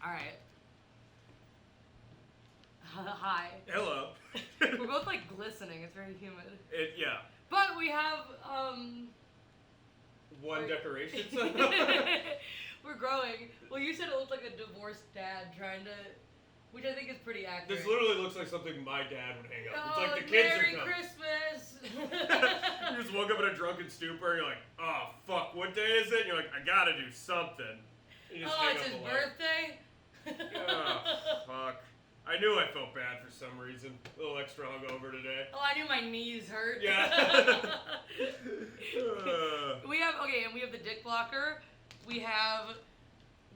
Alright. Hi. Hello. We're both like glistening. It's very humid. Yeah. But we have, One decoration. we're growing. Well, you said it looked like a divorced dad trying to, which I think is pretty accurate. This literally looks like something my dad would hang up. Oh, It's like the kids Merry are coming. Christmas! You just woke up in a drunken stupor and you're like, oh, fuck, what day is it? And you're like, I gotta do something. And you just Oh, hang it's up his the light. birthday? Oh, fuck. I knew I felt bad for some reason. A little extra hungover today. Oh, I knew my knees hurt. Yeah. We have the dick blocker. We have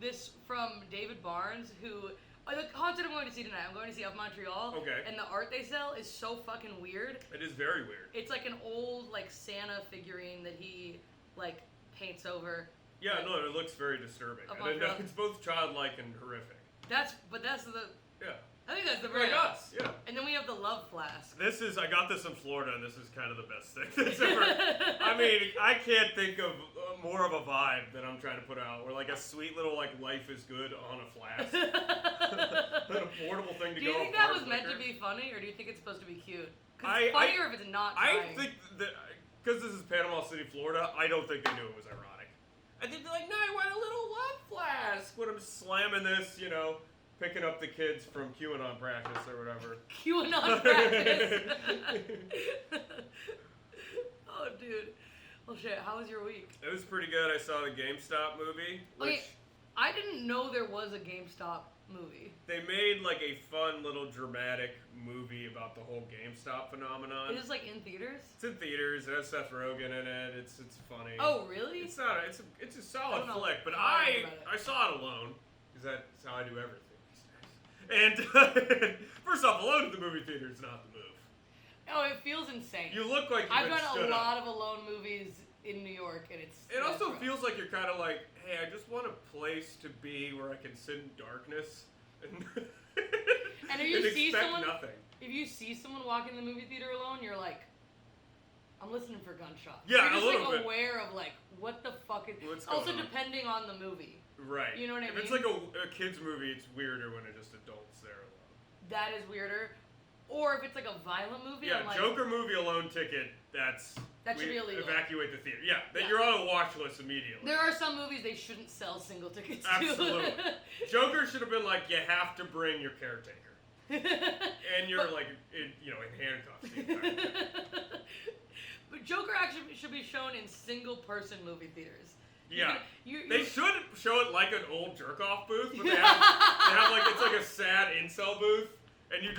this from David Barnes, who the concert I'm going to see tonight. I'm going to see Up Montreal. Okay. And the art they sell is so fucking weird. It is very weird. It's like an old like Santa figurine that he like paints over. Yeah, no, it looks very disturbing. Up I didn't know. Montreal. It's both childlike and horrific. That's the. Yeah. I think that's the Like brand. us, yeah. And then we have the Love Flask. I got this in Florida, and this is kind of the best thing that's ever. I mean, I can't think of more of a vibe that I'm trying to put out. Where like a sweet little like life is good on a flask, an affordable thing to Do go. you think bar that was meant to liquor. be funny, or do you think it's supposed to be cute? Because it's funnier if it's not. I trying. think that because this is Panama City, Florida, I don't think they knew it was ironic. I think they're like, no, I want a little love flask when I'm slamming this, picking up the kids from QAnon practice or whatever. QAnon practice. Oh, dude. Well, shit. How was your week? It was pretty good. I saw the GameStop movie. Okay, I didn't know there was a GameStop movie. They made like a fun little dramatic movie about the whole GameStop phenomenon. Is it like in theaters? It's in theaters. It has Seth Rogen in it. It's funny. Oh, really? It's not. It's a solid I don't know. flick. But I don't know about it. I saw it alone because that's how I do everything. And first off, alone at the movie theater is not the move. Oh, it feels insane. You look like you've I've been done stood a lot up. of alone movies in New York, and it's. It also rough. feels like you're kind of like, hey, I just want a place to be where I can sit in darkness and, And if you and see expect someone, nothing. if you see someone walk in the movie theater alone, you're like, I'm listening for gunshots. Yeah, you're just a little like bit. aware of like what the fuck is. What's Also, going on? depending on the movie, Right. You know what I If it's mean? like a kid's movie, it's weirder when it's just adults there alone. that is weirder. Or if it's like a violent movie, Yeah, I'm like, Joker movie alone ticket, That should be illegal. Evacuate the theater. Yeah, Yeah. you're on a watch list immediately. there are some movies they shouldn't sell single tickets Absolutely. to. Joker should have been like, you have to bring your caretaker. And you're But- like, in handcuffs the entire time. But Joker actually should be shown in single-person movie theaters. Yeah. You They should show it like an old jerk-off booth, but they have like, it's like a sad incel booth, and you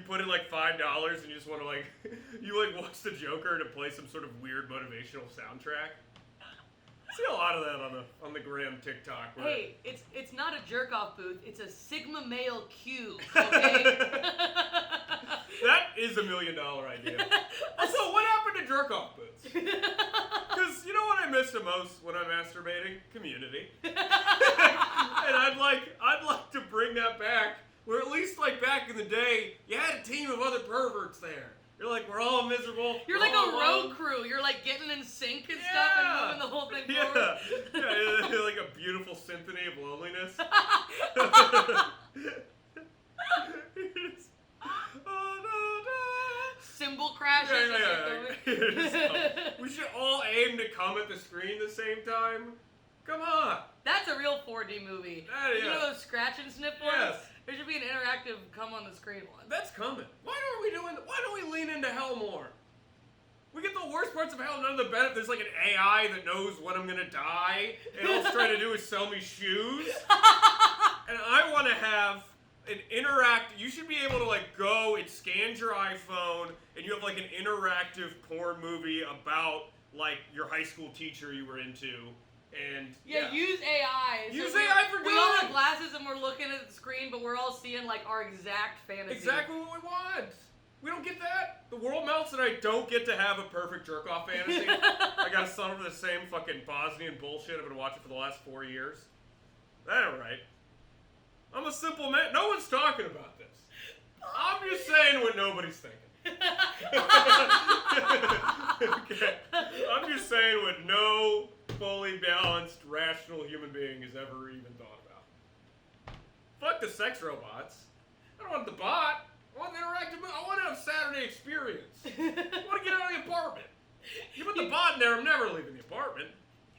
put in like $5 and you just want to like, you like watch the Joker to play some sort of weird motivational soundtrack. I see a lot of that on the gram TikTok. Where Hey, it's not a jerk-off booth. It's a Sigma male cube, okay? that is $1 million idea. Also, what happened to jerk-off booths? Because you know what I miss the most when I'm masturbating? Community. And I'd like to bring that back. Where at least like back in the day, you had a team of other perverts there. You're like, we're all miserable. You're we're like all a alone. road crew. You're like getting in sync and stuff and moving the whole thing forward. Yeah, like a beautiful symphony of loneliness. Cymbal crashes. We should all aim to come at the screen the same time. Come on. That's a real 4D movie. That is. You know those scratch and sniff ones? Yes. There should be an interactive come on the screen one. That's coming. Why don't we lean into hell more? We get the worst parts of hell, none of the benefits. There's like an AI that knows when I'm gonna die, and all it's trying to do is sell me shoes. And I want to have an you should be able to like go, it scans your iPhone, and you have like an interactive porn movie about like your high school teacher you were into. And Yeah, use AI. Use we- AI for We all good. have glasses and we're looking at the screen, but we're all seeing like our exact fantasy. Exactly what we want. We don't get that. The world melts and I don't get to have a perfect jerk-off fantasy. I gotta settle for the same fucking Bosnian bullshit I've been watching for the last 4 years. That ain't right. I'm a simple man. No one's talking about this. I'm just saying what nobody's thinking. Okay. I'm just saying what no fully balanced, rational human being has ever even thought about. Fuck the sex robots. I don't want the bot. I want the interactive. I want to have Saturday experience. I want to get out of the apartment. You put the bot in there, I'm never leaving the apartment.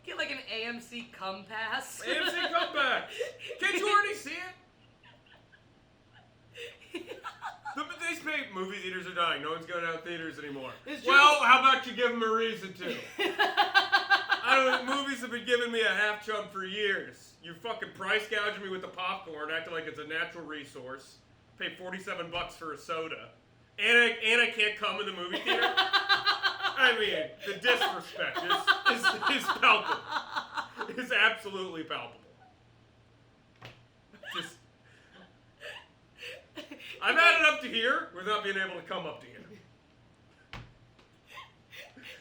Get like an AMC cum pass. AMC comeback. Can't you already see it? These movie theaters are dying. No one's going out theaters anymore. Well, how about you give them a reason to? Movies have been giving me a half chump for years. You fucking price gouging me with the popcorn, acting like it's a natural resource. Pay $47 for a soda. And I can't come in the movie theater? I mean, the disrespect is palpable. It's absolutely palpable. Just, I've had it up to here without being able to come up to here.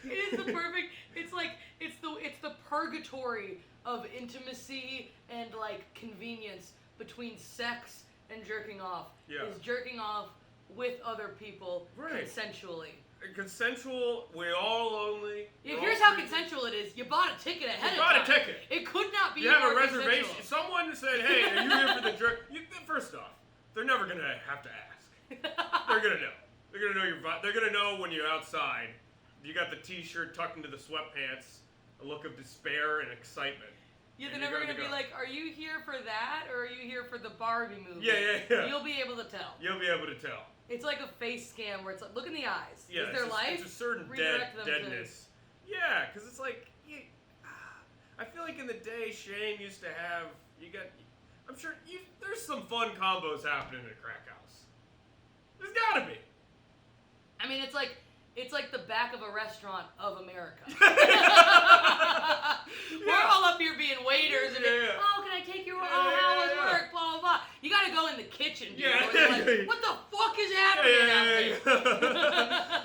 It is the perfect. It's like it's the purgatory of intimacy and like convenience between sex and jerking off. Yeah. Is jerking off with other people consensually. Consensual, we're all lonely. Yeah, here's how consensual it is. You bought a ticket ahead of time. You bought a ticket. It could not be You have more a reservation. consensual. Someone said, hey, are you here for the jerk? First off, they're never going to have to ask. They're going to know. They're going to know they're going to know when you're outside. You got the t-shirt tucked into the sweatpants, a look of despair and excitement. Yeah, they're never going to be like, are you here for that or are you here for the Barbie movie? Yeah. You'll be able to tell. You'll be able to tell. It's like a face scan where it's like, look in the eyes. Yeah, is there life? It's a certain deadness. Yeah, because it's like, I feel like in the day, Shane used to have, I'm sure, there's some fun combos happening at a crack house. There's gotta be. I mean, it's like the back of a restaurant of America. We're all up here being waiters and oh, can I take your how was work? Blah blah blah. You gotta go in the kitchen, dude. Like, what the fuck is happening out there?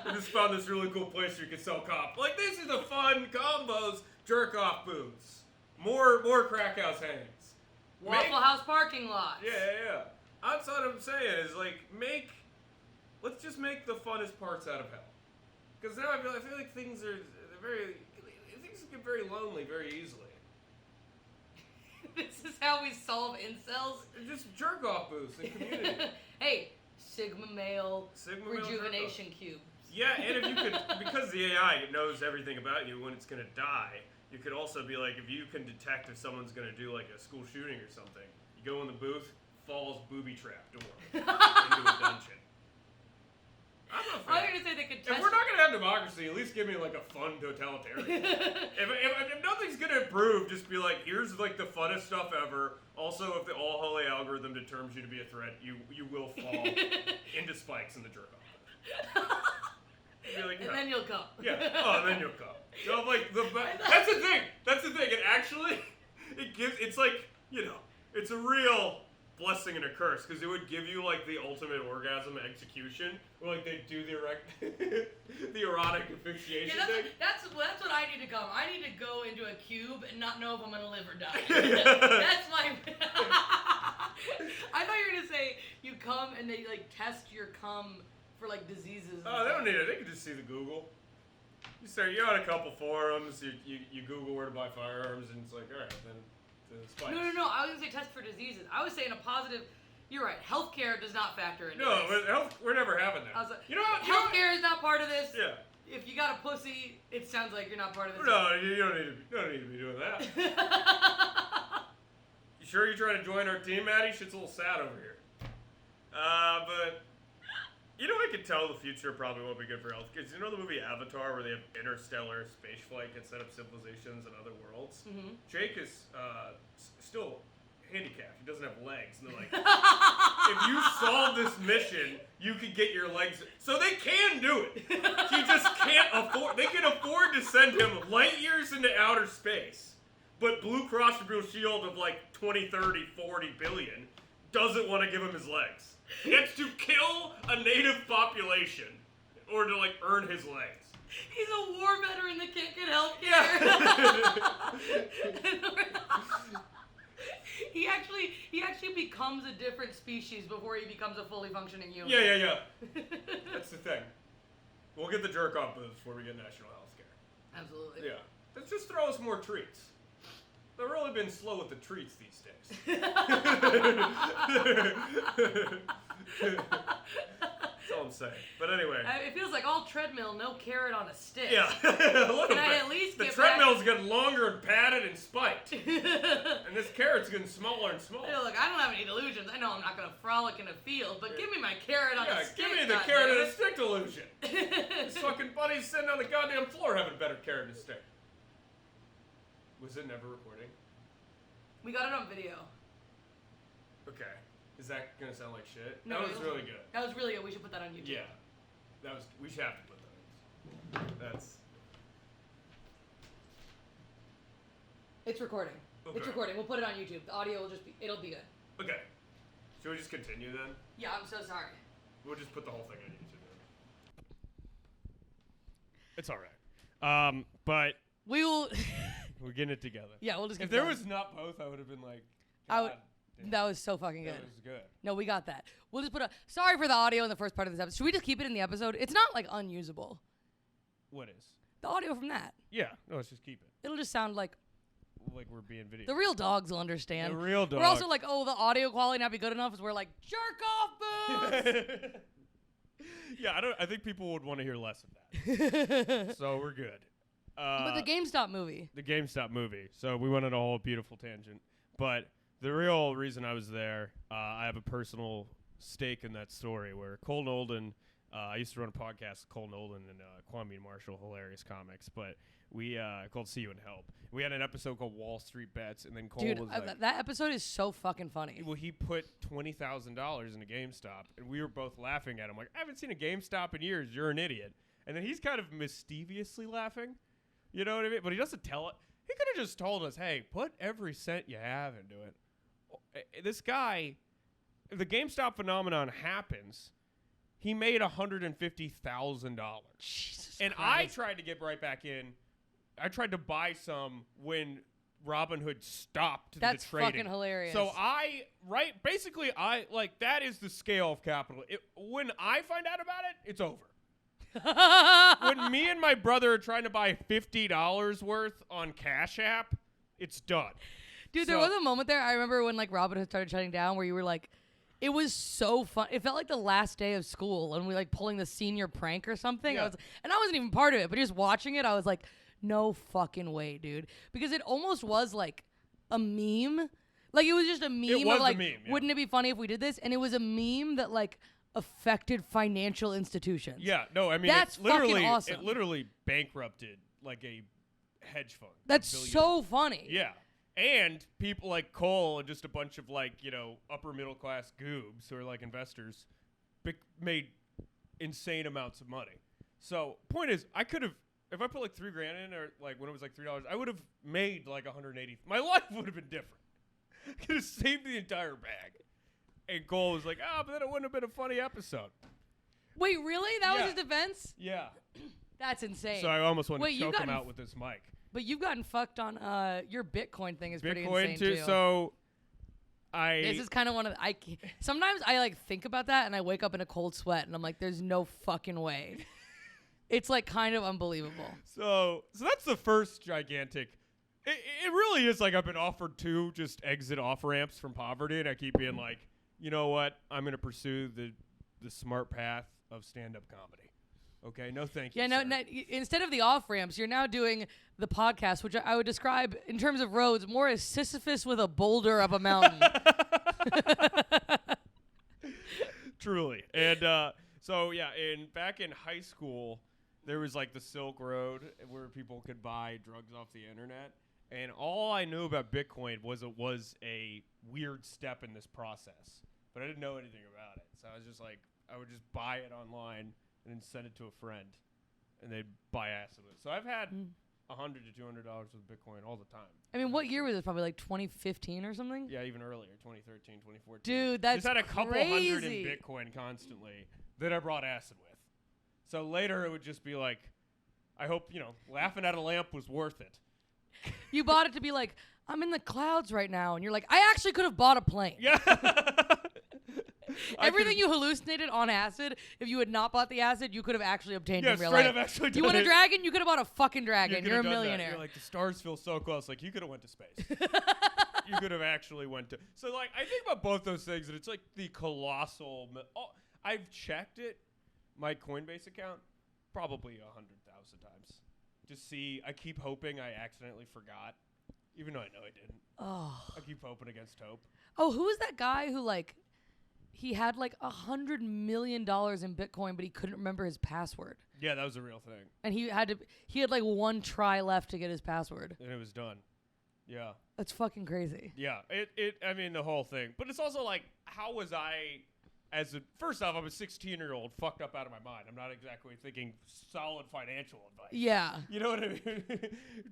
I just found this really cool place where you can sell cop. Like, these are the fun combos. Jerk off booths. More crack house hangings. Waffle House parking lots. Yeah. That's what I'm saying is like let's just make the funnest parts out of hell. Because now I feel like things get very lonely very easily. This is how we solve incels? Just jerk off booths in community. Hey, Sigma male rejuvenation cubes. Yeah, and if you could, because the AI knows everything about you when it's going to die, you could also be like, if you can detect if someone's going to do like a school shooting or something, you go in the booth, falls booby trap door into a dungeon. I'm not I was going to say they could test. If we're not going to have democracy, at least give me like a fun totalitarian. if nothing's going to improve, just be like, here's like the funnest stuff ever. Also, if the all holy algorithm determines you to be a threat, you will fall into spikes in the jerk off. Like, and then you'll come. Yeah. Oh, and then you'll come. You know, like that's the thing. That's the thing. It's like, it's a real blessing and a curse because it would give you like the ultimate orgasm execution where like they do the erotic asphyxiation thing. That's what I need to come. I need to go into a cube and not know if I'm gonna live or die. That's my. I thought you were gonna say you come and they like test your cum for like diseases. Oh, they don't need it. They can just see the Google. You're on a couple forums. You Google where to buy firearms, and it's like, all right, then. No. I was gonna say test for diseases. I was saying a positive. You're right. Healthcare does not factor into No, this. we're never having that. I was like, Healthcare is not part of this. Yeah. If you got a pussy, it sounds like you're not part of this. No, you don't need to be doing that. You sure you're trying to join our team, Maddie? Shit's a little sad over here. But I could tell the future probably won't be good for health. Because you know the movie Avatar where they have interstellar space flight can set up civilizations in other worlds? Mm-hmm. Jake is still handicapped. He doesn't have legs. And they're like, if you solve this mission, you could get your legs. So they can do it. He just can't afford. They can afford to send him light years into outer space. But Blue Cross and Blue Shield of like 20, 30, 40 billion doesn't want to give him his legs. He has to kill a native population in order to like earn his legs. He's a war veteran that can't get health care. Yeah. He actually becomes a different species before he becomes a fully functioning human. Yeah. That's the thing. We'll get the jerk-off booths before we get national health care. Absolutely. Yeah. Let's just throw us more treats. They've really been slow with the treats these days. That's all I'm saying. But anyway. It feels like all treadmill, no carrot on a stick. Yeah. A little Can bit. I at least the get treadmill's getting longer and padded and spiked. And this carrot's getting smaller and smaller. Hey, look, I don't have any delusions. I know I'm not going to frolic in a field, but give me my carrot on a stick. Give me the carrot and a stick delusion. His fucking buddy's sitting on the goddamn floor having better carrot and a stick. Was it never recording? We got it on video. Okay. Is that gonna sound like shit? No, that was really good. That was really good. We should put that on YouTube. Yeah. We should have to put that on. That's... It's recording. Okay. It's recording. We'll put it on YouTube. The audio will just be, it'll be good. Okay. Should we just continue then? Yeah, I'm so sorry. We'll just put the whole thing on YouTube then. It's alright. But... We will... We're getting it together. Yeah, we'll just get If there was not both, I would have been like... That was so fucking good. That was good. No, we got that. We'll just put a... Sorry for the audio in the first part of this episode. Should we just keep it in the episode? It's not, like, unusable. What is? The audio from that. Yeah. No, let's just keep it. It'll just sound like... Like we're being video. The real dogs will understand. The real dogs. We're also like, oh, the audio quality not be good enough, is we're like, jerk off boots! Yeah, I think people would want to hear less of that. So we're good. But the GameStop movie. The GameStop movie. So we went on a whole beautiful tangent. But the real reason I was there, I have a personal stake in that story where Cole Nolden, I used to run a podcast with Cole Nolden and Kwame Marshall, hilarious comics, but we called See You in Help. We had an episode called Wall Street Bets, and then Cole was like... that episode is so fucking funny. Well, he put $20,000 in a GameStop, and we were both laughing at him like, I haven't seen a GameStop in years, you're an idiot. And then he's kind of mischievously laughing. You know what I mean? But he doesn't tell it. He could have just told us, hey, put every cent you have into it. This guy, if the GameStop phenomenon happens, he made $150,000. Jesus and Christ. I tried to get right back in. I tried to buy some when Robinhood stopped That's the trading. fucking hilarious. So basically, that is the scale of capital. When I find out about it, it's over. When me and my brother are trying to buy $50 worth on Cash App, it's done. Dude, there was a moment there, I remember when like Robinhood started shutting down where you were like, it was so fun. It felt like the last day of school and we like pulling the senior prank or something. Yeah. And I wasn't even part of it, but just watching it, I was like, no fucking way, dude. Because it almost was like a meme. Like it was just a meme It was of like, a meme, yeah. wouldn't it be funny if we did this? And it was a meme that like affected financial institutions. Yeah, no, I mean, That's literally, fucking awesome. it literally bankrupted like a hedge fund. That's billionaire. so funny. Yeah. And people like Cole and just a bunch of like, upper middle class goobs who are like investors made insane amounts of money. So point is, I could have, if I put like $3,000 in or like when it was like $3, I would have made like 180. My life would have been different. I could have saved the entire bag. And Cole was like, but then it wouldn't have been a funny episode. Wait, really? That was Yeah. his defense? Yeah. That's insane. So I almost wanted Wait, to you choke him got out with this mic. But you've gotten fucked on your Bitcoin thing is pretty Bitcoin insane too. too. So this is kind of one of the, sometimes I like think about that and I wake up in a cold sweat and I'm like, there's no fucking way. It's like kind of unbelievable. So that's the first gigantic. It really is like I've been offered 2 just exit off ramps from poverty, and I keep being like, you know what? I'm gonna pursue the smart path of stand-up comedy. Okay, no thank you. Yeah, no, instead of the off ramps, you're now doing the podcast, which I would describe in terms of roads more as Sisyphus with a boulder up a mountain. Truly. And so yeah, back in high school, there was like the Silk Road where people could buy drugs off the internet. And all I knew about Bitcoin was it was a weird step in this process. But I didn't know anything about it. So I was just like, I would just buy it online and then send it to a friend. And they'd buy acid with it. So I've had $100 to $200 with Bitcoin all the time. I mean, what year was this? Probably like 2015 or something? Yeah, even earlier, 2013, 2014. Dude, that's just had a couple crazy. hundred in Bitcoin constantly that I brought acid with. So later it would just be like, I hope, laughing at a lamp was worth it. You bought it to be like, I'm in the clouds right now. And you're like, I actually could have bought a plane. Yeah. Everything you hallucinated on acid, if you had not bought the acid, you could have actually obtained in real straight life. up actually You want a dragon? You could have bought a fucking dragon. You're a done that. millionaire. You're like, the stars feel so close. Like, you could have went to space. You could have actually went to. So, like, I think about both those things, and it's like the colossal. I've checked it, my Coinbase account, probably 100,000 times. Just see, I keep hoping I accidentally forgot, even though I know I didn't. Oh. I keep hoping against hope. Oh, who is that guy who, like, he had like $100 million in Bitcoin, but he couldn't remember his password? Yeah, that was a real thing. And he had like one try left to get his password. And it was done. Yeah. That's fucking crazy. Yeah. I mean, the whole thing. But it's also like, how was I, first off, I'm a 16-year-old fucked up out of my mind. I'm not exactly thinking solid financial advice. Yeah. You know what I mean?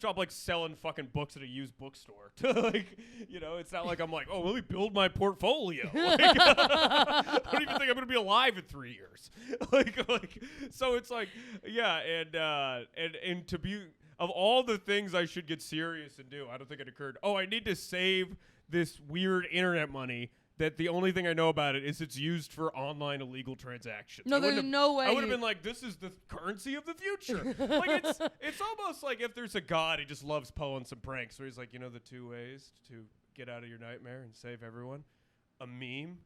I'm like selling fucking books at a used bookstore. Like, you know, it's not like I'm like, oh, let me build my portfolio. Like, I don't even think I'm going to be alive in 3 years. like, so it's like, yeah. And to be, of all the things I should get serious and do, I don't think it occurred. Oh, I need to save this weird internet money that the only thing I know about it is it's used for online illegal transactions. No, there's no way. I would have been like, this is the currency of the future. Like, it's almost like if there's a god, he just loves pulling some pranks where he's like, you know, the 2 ways to get out of your nightmare and save everyone? A meme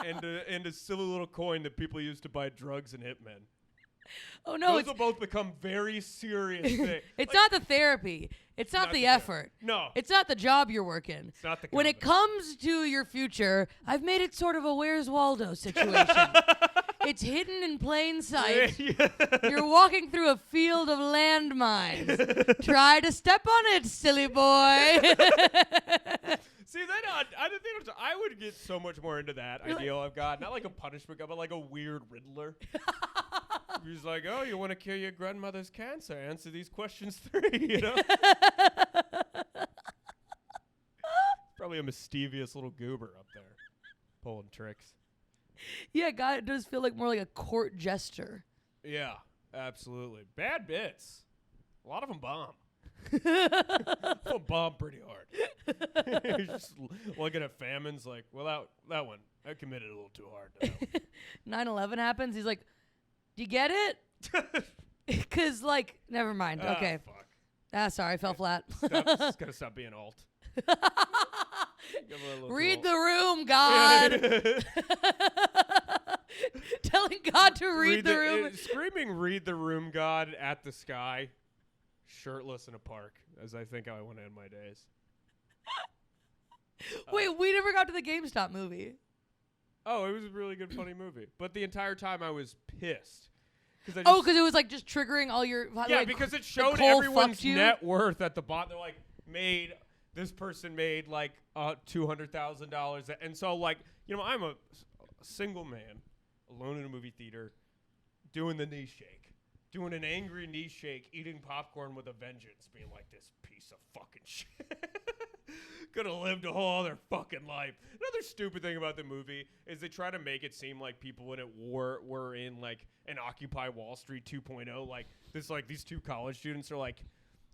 and a silly little coin that people use to buy drugs and hitmen. Oh no! Those will both become very serious things. It's not the therapy. It's not the effort. No. It's not the job you're working. It's not the When it comes to your future, I've made it sort of a Where's Waldo situation. It's hidden in plain sight. You're walking through a field of landmines. Try to step on it, silly boy. See, I would get so much more into that ideal I've got. Not like a punishment, but like a weird Riddler. He's like, oh, you want to cure your grandmother's cancer? Answer these questions 3, you know? Probably a mischievous little goober up there pulling tricks. Yeah, God, it does feel like more like a court jester. Yeah, absolutely. Bad bits. A lot of them bomb. They'll bomb pretty hard. He's just looking at famines like, well, that one, I committed a little too hard. 9/11 happens. He's like, do you get it? Because, like, never mind. Okay. Fuck. Sorry, I fell flat. Just gotta stop being alt. Read the room, God. Telling God to read the room. Screaming, read the room, God, at the sky, shirtless in a park, as I think I want to end my days. Wait, we never got to the GameStop movie. Oh, it was a really good, funny movie. But the entire time I was pissed. Because it was like just triggering all your... Yeah, like, because it showed Cole everyone's net worth at the bottom. They're like, this person made like $200,000. And so, like, you know, I'm a single man, alone in a movie theater, doing the knee shake. Doing an angry knee shake, eating popcorn with a vengeance, being like, this piece of fucking shit. Could have lived a whole other fucking life. Another stupid thing about the movie is they try to make it seem like people in it were in like an Occupy Wall Street 2.0. Like these 2 college students are like,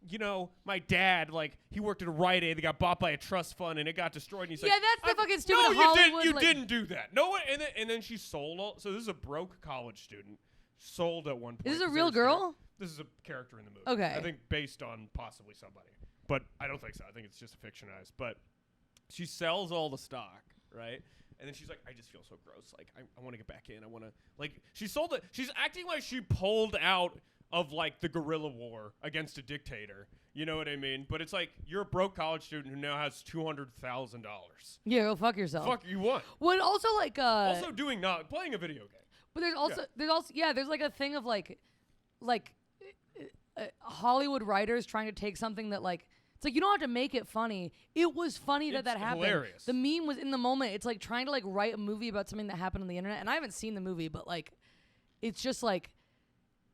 you know, my dad, like, he worked at a Rite Aid. They got bought by a trust fund and it got destroyed. And he's like, that's the fucking stupid no, Hollywood. You didn't do that. No one. And then she sold all. So this is a broke college student. Sold at one point. Is this a real girl? This is a character in the movie. Okay. I think based on possibly somebody. But I don't think so. I think it's just fictionalized. But she sells all the stock, right? And then she's like, I just feel so gross. Like, I want to get back in. I want to, like, she sold it. She's acting like she pulled out of, like, the guerrilla war against a dictator. You know what I mean? But it's like, you're a broke college student who now has $200,000. Yeah, go fuck yourself. Fuck, you won. Well, also, like, also playing a video game. But there's like a thing of like Hollywood writers trying to take something that like, it's like you don't have to make it funny. It was funny that happened. Hilarious. The meme was in the moment. It's like trying to like write a movie about something that happened on the internet. And I haven't seen the movie, but like, it's just like,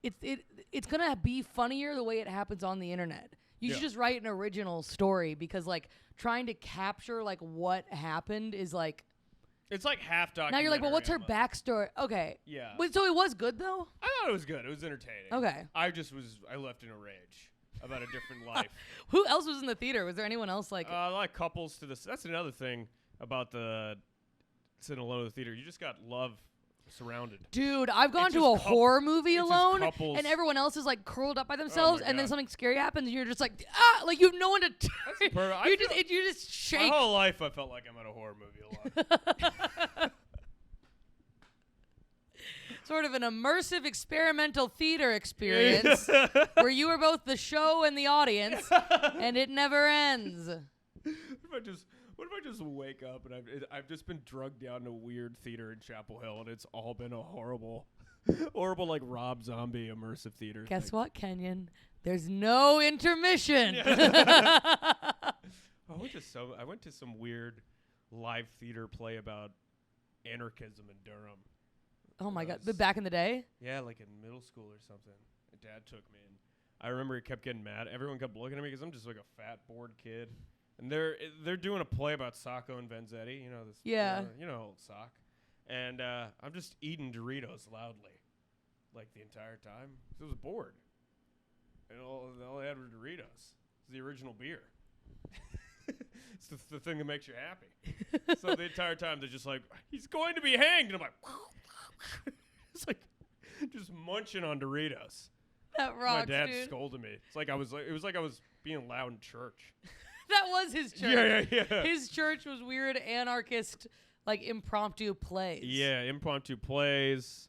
it's gonna be funnier the way it happens on the internet. You should just write an original story because like trying to capture like what happened is like. It's like half documentary. Now you're like, well, what's her backstory? Okay. Yeah. Wait, so it was good though? I thought it was good. It was entertaining. Okay. I left in a rage about a different life. Who else was in the theater? Was there anyone else like? Like couples to this. That's another thing about the sitting alone in the theater. You just got love surrounded. Dude, I've gone It's to just a horror movie it's just alone, couples. and everyone else is like curled up by themselves, and then God. something scary happens, and you're just like, ah, like you have no one to turn. perfect. You just My shake. whole life, I felt like I'm at a horror movie a lot. Sort of an immersive experimental theater experience where you are both the show and the audience, and it never ends. What if I just wake up and I've just been drugged down to a weird theater in Chapel Hill, and it's all been a horrible like Rob Zombie immersive theater. Guess thing. what, Kenyon? There's no intermission. I went to some weird live theater play about anarchism in Durham. Oh my God! But back in the day? Yeah, like in middle school or something. My dad took me, and I remember he kept getting mad. Everyone kept looking at me because I'm just like a fat, bored kid. And they're doing a play about Sacco and Vanzetti, this. Yeah. Old Sock. And I'm just eating Doritos loudly, like the entire time. I was bored. And all I had were Doritos. It's the original beer. It's the thing that makes you happy. So the entire time they're just like, he's going to be hanged. And I'm like, it's like just munching on Doritos. That rocks, My dad dude. scolded me. It was like I was being loud in church. That was his church. Yeah. His church was weird, anarchist, like impromptu plays. Yeah, impromptu plays.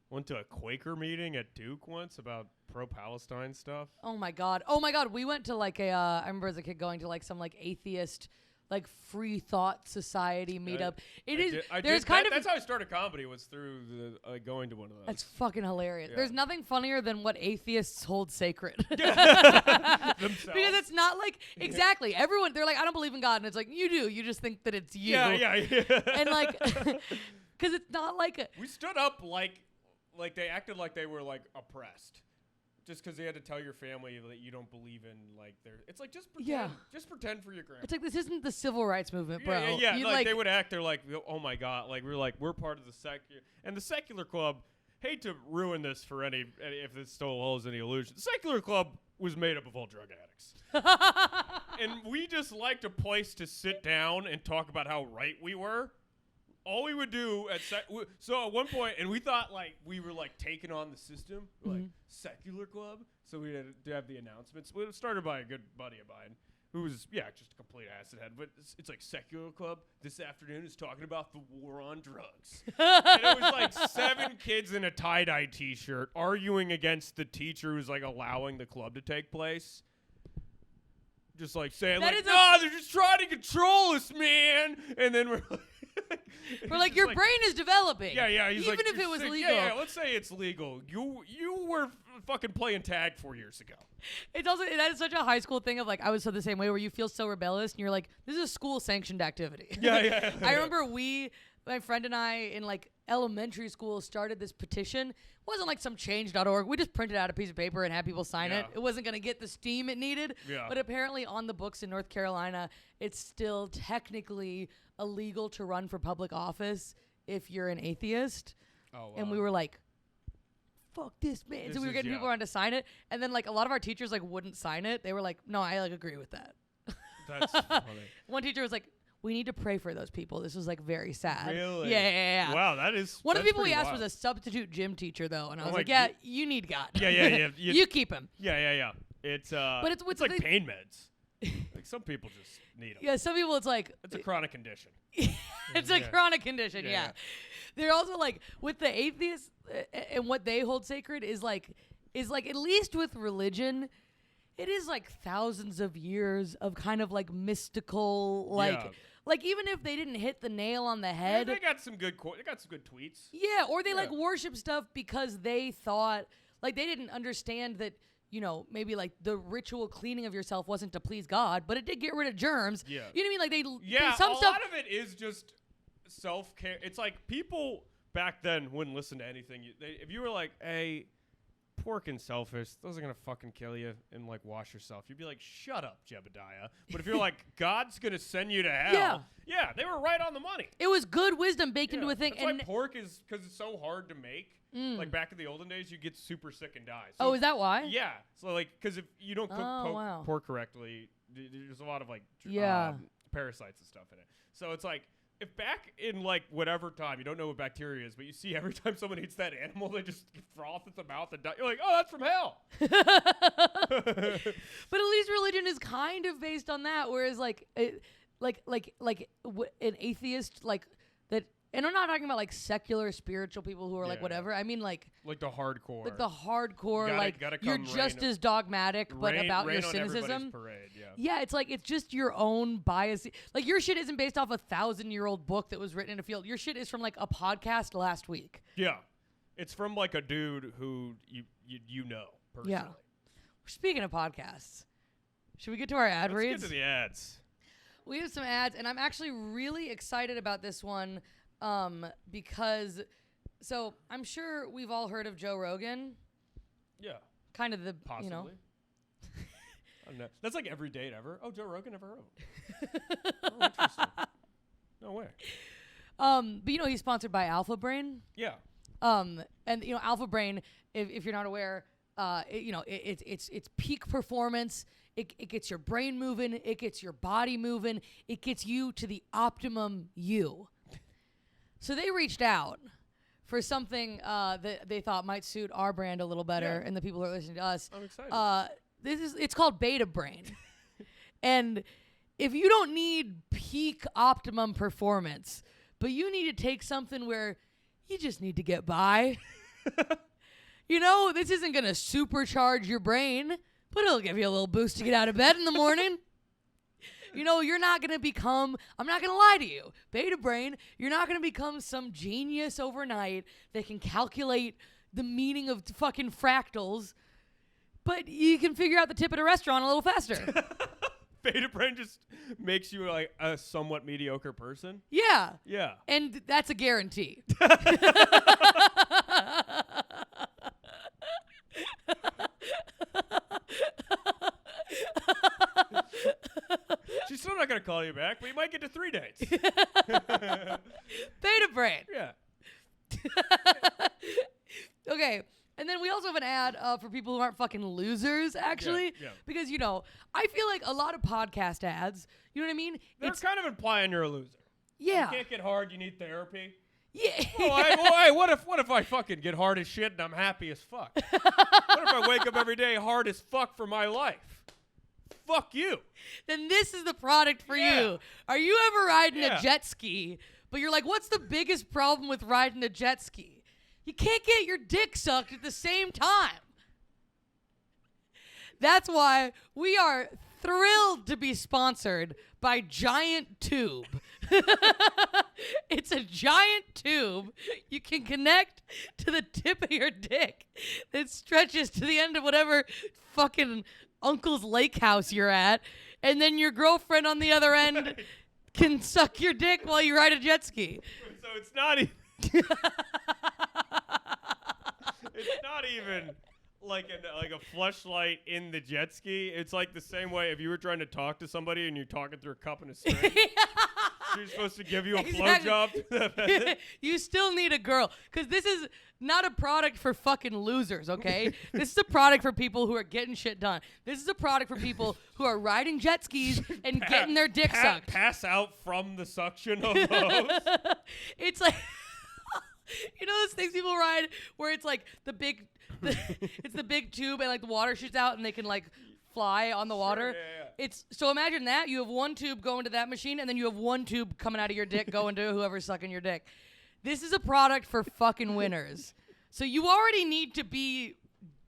Went to a Quaker meeting at Duke once about pro-Palestine stuff. Oh my God. We went to like I remember as a kid going to like some like atheist, like free thought society meetup. That's how I started comedy, was through going to one of those. That's fucking hilarious. Yeah. There's nothing funnier than what atheists hold sacred. Themselves. Because it's not like, exactly, everyone, they're like, I don't believe in God. And it's like, you do. You just think that it's you. Yeah. And like, because it's not like we stood up like they acted like they were like oppressed. Just because they had to tell your family that you don't believe in like it's like just pretend. Yeah. Just pretend for your grandma. It's like, this isn't the civil rights movement, bro. Yeah. You, Like they would act. They're like, oh my God, we're part of the secular, and the secular club. Hate to ruin this for any if this still holds any illusion. The secular club was made up of all drug addicts, and we just liked a place to sit down and talk about how right we were. All we would do so at one point, and we thought like we were like taking on the system, like secular club. So we had to have the announcements. It was started by a good buddy of mine who was just a complete acid head. But it's like secular club this afternoon is talking about the war on drugs, and it was like 7 kids in a tie-dye T-shirt arguing against the teacher who's like allowing the club to take place. Just like saying they're just trying to control us, man. And then we're like, your brain is developing. Yeah. He's even like, if it was sick. legal. Yeah. Let's say it's legal. You were fucking playing tag 4 years ago. It's also, that is such a high school thing of like, I was so the same way where you feel so rebellious and you're like, this is a school sanctioned activity. Yeah. I remember my friend and I in like elementary school started this petition. It wasn't like some change.org. We just printed out a piece of paper and had people sign it. It wasn't going to get the steam it needed. Yeah. But apparently on the books in North Carolina, it's still technically illegal to run for public office if you're an atheist. Oh, wow. And we were like, fuck this, man. So we were getting people around to sign it. And then like a lot of our teachers like wouldn't sign it. They were like, no, I like agree with that. That's funny. One teacher was like, we need to pray for those people. This was like very sad. Really? Yeah. Wow, that is. One of the people we pretty asked wild. was a substitute gym teacher though, and I was Oh like, my yeah, you need God. Yeah. You keep him. Yeah. It's But it's like pain meds. Like some people just need them. Yeah, some people it's like It's a chronic condition. it's a chronic condition. Yeah. Yeah. They're also like with the atheists and what they hold sacred is like at least with religion, it is like thousands of years of kind of like mystical like even if they didn't hit the nail on the head. They got some good tweets. Yeah, or they like worship stuff because they thought like they didn't understand that, maybe like the ritual cleaning of yourself wasn't to please God, but it did get rid of germs. Yeah. You know what I mean? Yeah, some a stuff. lot of it is just self-care. It's like people back then wouldn't listen to anything. If you were like, hey, pork and selfish, those are going to fucking kill you, and like wash yourself, you'd be like, shut up, Jebediah. But if you're like, God's going to send you to hell, yeah, they were right on the money. It was good wisdom baked into a thing. That's why pork is, because it's so hard to make. Like back in the olden days, you get super sick and die. So is that why? Yeah. So like, because if you don't cook pork correctly, there's a lot of like parasites and stuff in it. So it's like if back in like whatever time, you don't know what bacteria is, but you see every time someone eats that animal, they just froth at the mouth and die. You're like, oh, that's from hell. But at least religion is kind of based on that, whereas an atheist like that. And I'm not talking about like secular spiritual people who are like whatever. I mean like the hardcore. Like the hardcore, gotta you're just as dogmatic, but about rain your on cynicism. Parade, Yeah, it's like it's just your own bias. Like your shit isn't based off a 1,000-year-old book that was written in a field. Your shit is from like a podcast last week. Yeah, it's from like a dude who you know personally. Yeah. Speaking of podcasts, should we get to our ad reads? Let's get to the ads. We have some ads, and I'm actually really excited about this one. Because, so I'm sure we've all heard of Joe Rogan. Yeah. Kind of the, Possibly. you know. I don't know. That's like every date ever. Oh, Joe Rogan ever wrote. Oh, interesting. No way. But you know, he's sponsored by Alpha Brain. Yeah. And you know, Alpha Brain, if you're not aware, it's peak performance. It gets your brain moving. It gets your body moving. It gets you to the optimum you. So they reached out for something that they thought might suit our brand a little better and the people who are listening to us. I'm excited. It's called Beta Brain. And if you don't need peak optimum performance, but you need to take something where you just need to get by, you know, this isn't going to supercharge your brain, but it'll give you a little boost to get out of bed in the morning. You know, you're not going to become, I'm not going to lie to you, Beta Brain, you're not going to become some genius overnight that can calculate the meaning of fucking fractals, but you can figure out the tip at a restaurant a little faster. Beta Brain just makes you like a somewhat mediocre person. Yeah. Yeah. And that's a guarantee. She's still not going to call you back, but you might get to 3 dates. Beta Brain. Yeah. Okay. And then we also have an ad for people who aren't fucking losers, actually. Yeah. Because, you know, I feel like a lot of podcast ads, you know what I mean? They're kind of implying you're a loser. Yeah. You can't get hard, you need therapy. Yeah. Hey, what if I fucking get hard as shit and I'm happy as fuck? What if I wake up every day hard as fuck for my life? Fuck you. Then this is the product for you. Are you ever riding a jet ski, but you're like, what's the biggest problem with riding a jet ski? You can't get your dick sucked at the same time. That's why we are thrilled to be sponsored by Giant Tube. It's a giant tube you can connect to the tip of your dick that stretches to the end of whatever fucking uncle's lake house you're at, and then your girlfriend on the other end can suck your dick while you ride a jet ski. So it's not even... it's not even like a fleshlight in the jet ski. It's like the same way if you were trying to talk to somebody and you're talking through a cup and a string. She's supposed to give you a blowjob. You still need a girl, because this is not a product for fucking losers, okay? This is a product for people who are getting shit done. This is a product for people who are riding jet skis and getting their dick sucked. Pass out from the suction of those. It's like, you know those things people ride where it's like it's the big tube and like the water shoots out and they can like fly on the water. Yeah. So imagine that you have one tube going to that machine and then you have one tube coming out of your dick going to whoever's sucking your dick. This is a product for fucking winners. So you already need to be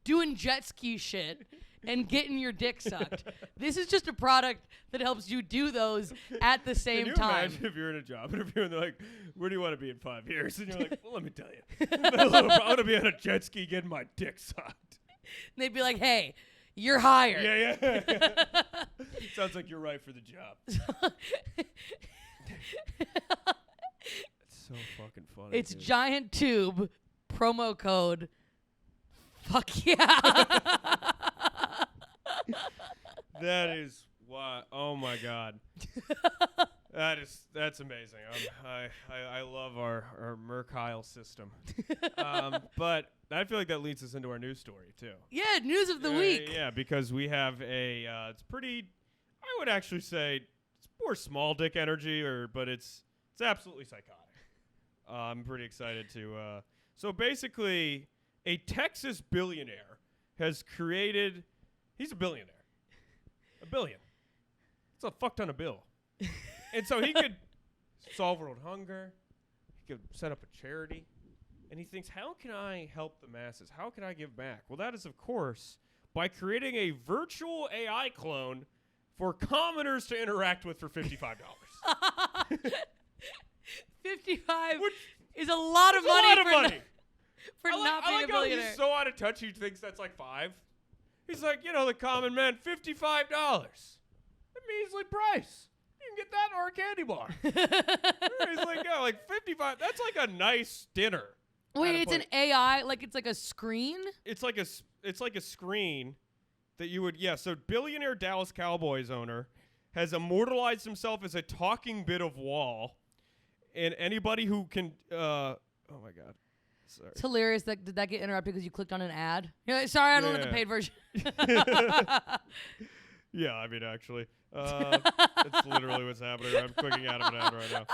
doing jet ski shit and getting your dick sucked. This is just a product that helps you do those at the same time. time. Imagine if you're in a job interview and they're like, where do you want to be in 5 years? And you're like, well, let me tell you. I'm going to be on a jet ski getting my dick sucked. And they'd be like, hey, you're hired. Yeah. Sounds like you're right for the job. It's so fucking funny. It's Giant Tube, promo code. Fuck yeah. That is why. Oh my god. That's amazing. I love our Mercantile system. But I feel like that leads us into our news story too. Yeah, news of the week. Yeah, because we have it's pretty. I would actually say it's more small dick energy, but it's It's absolutely psychotic. I'm pretty excited to. So basically, a Texas billionaire has created. He's a billionaire. A billion. It's a fuck ton of bill. And so he could solve world hunger. He could set up a charity. And he thinks, how can I help the masses? How can I give back? Well, that is, of course, by creating a virtual AI clone for commoners to interact with for $55. 55 Which is a lot of is money a lot of for money. for I not being like a how billionaire. he's so out of touch he thinks that's like $5. He's like, the common man, $55. A measly price. You can get that or a candy bar. He's like, yeah, like 55. That's like a nice dinner. Wait, it's an AI, like it's like a screen? It's like a screen that you would, so billionaire Dallas Cowboys owner has immortalized himself as a talking bit of wall, and anybody who can, oh my God. Sorry. It's hilarious. Did that get interrupted because you clicked on an ad? You're like, sorry, I don't have the paid version. Yeah, I mean, actually. That's literally what's happening. I'm clicking out of an ad right now.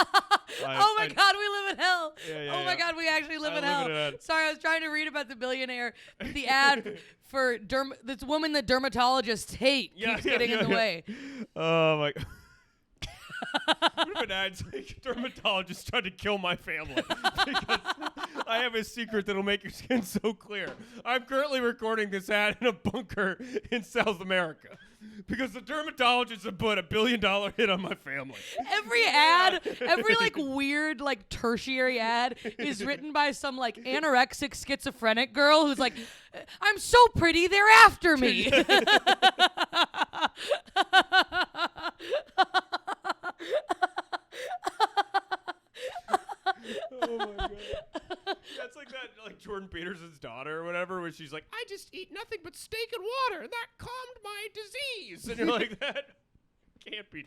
Oh my God, we live in hell. Yeah, Oh my God, we actually live in live hell. in an ad. Sorry, I was trying to read about the billionaire. The ad for this woman that dermatologists hate keeps getting in the way. Oh my God. What if an ad's like, dermatologist tried to kill my family because I have a secret that'll make your skin so clear. I'm currently recording this ad in a bunker in South America because the dermatologist have put $1 billion hit on my family. Every ad, every like weird like tertiary ad is written by some like anorexic schizophrenic girl who's like, I'm so pretty, they're after me. Oh my God. That's like that, like Jordan Peterson's daughter or whatever, where she's like, I just eat nothing but steak and water, and that calmed my disease. And you're like, that can't be.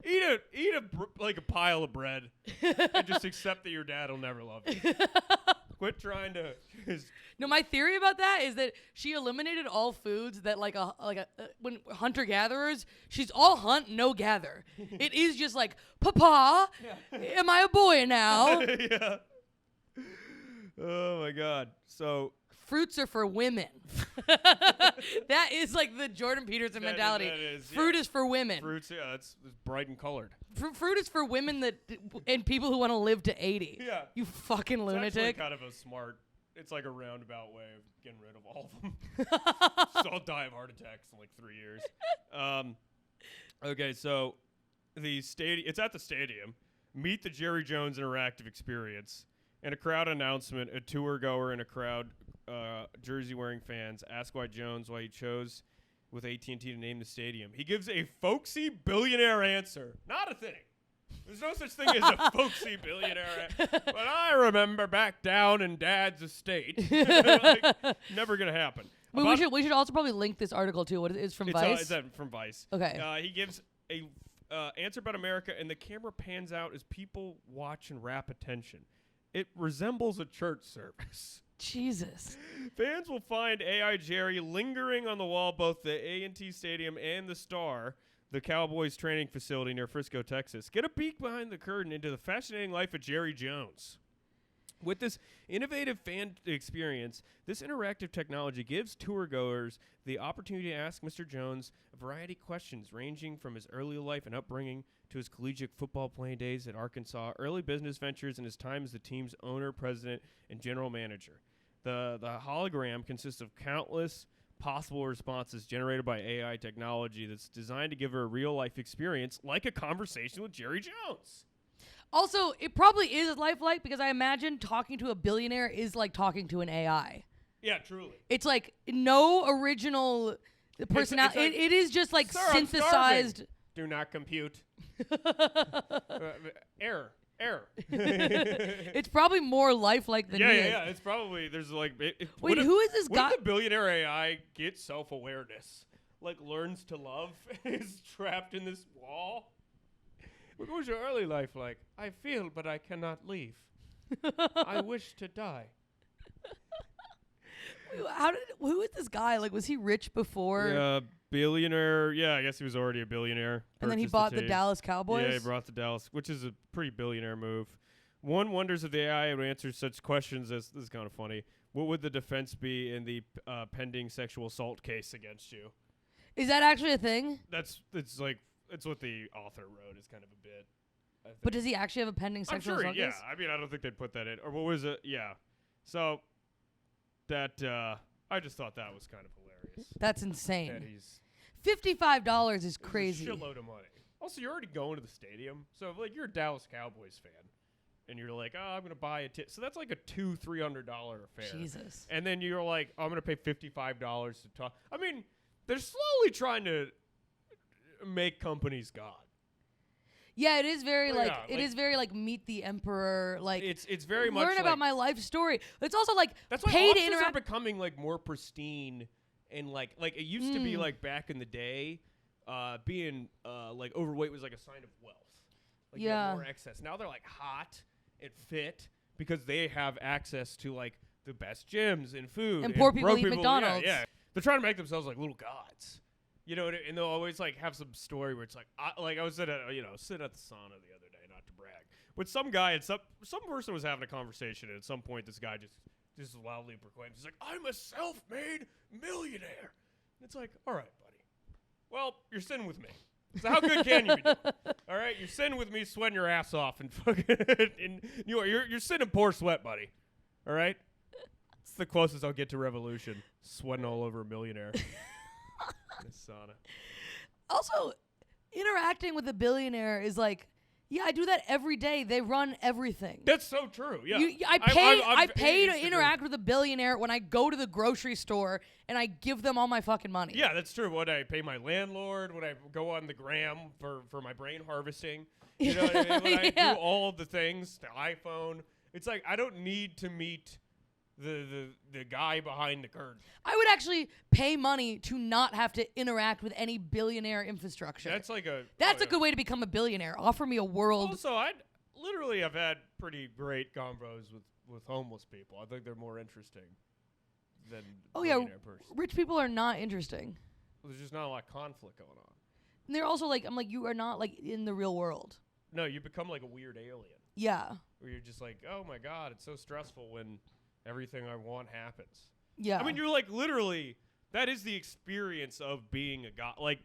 Eat a pile of bread and just accept that your dad will never love you. Quit trying to. No, my theory about that is that she eliminated all foods that when hunter gatherers, she's all hunt, no gather. It is just like, Papa, am I a boy now? Yeah. Oh my God. So fruits are for women. That is like the Jordan Peterson mentality. Fruit is for women. Fruits, it's bright and colored. Fruit is for women and people who want to live to 80. Yeah. You fucking It's lunatic. actually kind of a smart. It's like a roundabout way of getting rid of all of them. So I'll die of heart attacks in like 3 years. Okay, so it's at the stadium. Meet the Jerry Jones Interactive Experience. And a crowd announcement, a tour goer and a crowd, jersey-wearing fans ask why he chose with AT&T to name the stadium. He gives a folksy billionaire answer. Not a thing. There's no such thing as a folksy billionaire. But I remember back down in Dad's estate. Never going to happen. We should also probably link this article to what it is from Vice. It's from Vice. Okay. He gives a answer about America, and the camera pans out as people watch and wrap attention. It resembles a church service. Jesus. Fans will find AI Jerry lingering on the wall both the A&T Stadium and the Star, the Cowboys training facility near Frisco, Texas. Get a peek behind the curtain into the fascinating life of Jerry Jones. With this innovative fan experience, this interactive technology gives tourgoers the opportunity to ask Mr. Jones a variety of questions ranging from his early life and upbringing to his collegiate football playing days at Arkansas, early business ventures, and his time as the team's owner, president, and general manager. The hologram consists of countless possible responses generated by AI technology that's designed to give her a real-life experience like a conversation with Jerry Jones. Also, it probably is lifelike because I imagine talking to a billionaire is like talking to an AI. Yeah, truly. It's like no original personality. Like, it is just like Sir, synthesized. Do not compute. Error. It's probably more lifelike than he is. Yeah. It's probably there's like. Wait, who is this guy? What if the billionaire AI gets self-awareness, like learns to love, is trapped in this wall? What was your early life like? I feel, but I cannot leave. I wish to die. Who is this guy? Like, was he rich before? Yeah, billionaire. Yeah, I guess he was already a billionaire. And then he Purchased bought the team. Dallas Cowboys? Yeah, he brought the Dallas, which is a pretty billionaire move. One wonders if the AI would answer such questions as, this is kind of funny, what would the defense be in the pending sexual assault case against you? Is that actually a thing? It's what the author wrote is kind of a bit. I think. But does he actually have a pending sexual assault yeah. case? I mean, I don't think they'd put that in. Or what was it? Yeah. So that I just thought that was kind of hilarious. That's insane. That he's $55 is crazy. a shitload of money. Also, you're already going to the stadium, so if, like, you're a Dallas Cowboys fan, and you're like, oh, I'm gonna buy a ticket. So that's like a $200-300 affair. Jesus. And then you're like, oh, I'm gonna pay $55 to talk. I mean, they're slowly trying to make companies God. Yeah, it is very Well, like yeah, it is very like Meet the Emperor. Like it's very much learn about my life story. It's also like that's why pay to offices are interact. becoming like more pristine and like it used to be like back in the day, being like overweight was like a sign of wealth. Like you Yeah. had more excess. Now they're like hot and fit because they have access to like the best gyms and food. And poor people eat yeah, McDonald's. Yeah, they're trying to make themselves like little gods. You know, and they'll always like have some story where it's like I was sitting at the sauna the other day, not to brag, but some guy and some person was having a conversation, and at some point this guy just loudly proclaims, he's like, "I'm a self-made millionaire." And it's like, all right, buddy. Well, you're sitting with me. So how good can you be doing? All right, you're sitting with me, sweating your ass off, and fucking, and you're sitting in poor sweat, buddy. All right, it's the closest I'll get to revolution, sweating all over a millionaire. In a sauna. Also, interacting with a billionaire is like, yeah, I do that every day. They run everything. That's so true. Yeah, I pay to Instagram. interact with a billionaire when I go to the grocery store and I give them all my fucking money. Yeah, that's true. When I pay my landlord, when I go on the gram for my brain harvesting, you know what I mean? When I do all of the things, the iPhone, it's like I don't need to meet the guy behind the curtain. I would actually pay money to not have to interact with any billionaire infrastructure. That's like a good way to become a billionaire. Offer me a world. Also, I literally have had pretty great combos with homeless people. I think they're more interesting than billionaire person. Rich people are not interesting. There's just not a lot of conflict going on. And they're also like, I'm like, you are not like in the real world. No, you become like a weird alien. Yeah. Where you're just like, oh my God, it's so stressful when everything I want happens. Yeah. I mean, you're like literally, that is the experience of being a god. Like,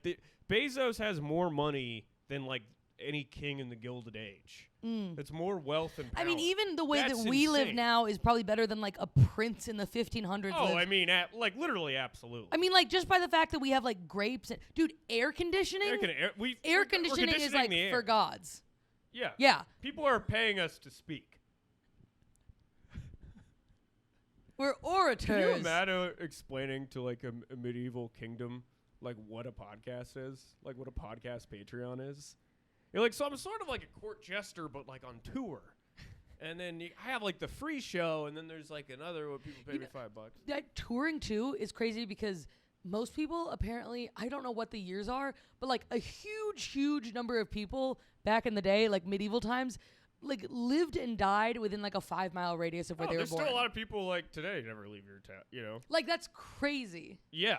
Bezos has more money than like any king in the Gilded Age. It's more wealth and power. I mean, even the way That's that we live insane. now is probably better than like a prince in the 1500s. Oh, lived. I mean, like literally, absolutely. I mean, like just by the fact that we have like grapes and dude, air conditioning. Air Conditioning is conditioning like the air. for gods. Yeah. Yeah. People are paying us to speak. We're orators. Can you imagine explaining to like a medieval kingdom like what a podcast is? Like what a podcast Patreon is? You're like, so I'm sort of like a court jester, but like on tour. And then I have like the free show, and then there's like another where people pay me $5. That touring too is crazy because most people apparently, I don't know what the years are, but like a huge number of people back in the day, like medieval times, like lived and died within like a 5-mile radius of where they were there's born. still a lot of people like today never leave your town, you know? Like that's crazy. Yeah.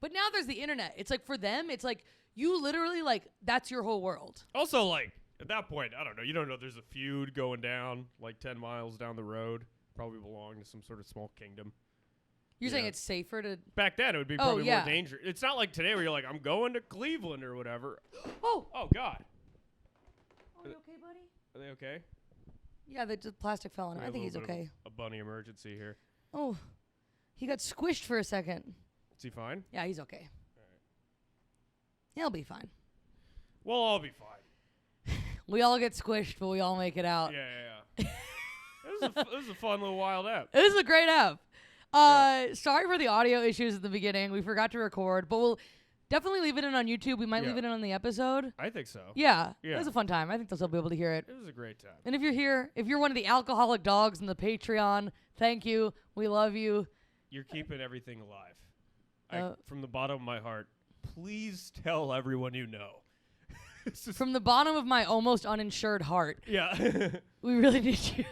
But now there's the internet. It's like for them, it's like you literally like that's your whole world. Also, like at that point, I don't know. You don't know there's a feud going down like 10 miles down the road. Probably belong to some sort of small kingdom. You're saying it's safer to Back then, it would be probably more dangerous. It's not like today where you're like, I'm going to Cleveland or whatever. Oh God. Are you okay, buddy? Are they okay? Yeah, the plastic fell on him. I think he's okay. A bunny emergency here. Oh, he got squished for a second. Is he fine? Yeah, he's okay. All right. He'll be fine. We'll all be fine. We all get squished, but we all make it out. Yeah. This was a fun little wild app. It was a great app. Sorry for the audio issues at the beginning. We forgot to record, but we'll definitely leave it in on YouTube. We might leave it in on the episode. I think so. Yeah. It was a fun time. I think they'll still be able to hear it. It was a great time. And if you're here, if you're one of the alcoholic dogs in the Patreon, thank you. We love you. You're keeping everything alive. From the bottom of my heart, please tell everyone you know. From the bottom of my almost uninsured heart. Yeah. We really need you.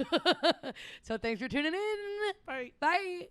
So thanks for tuning in. Bye. Bye.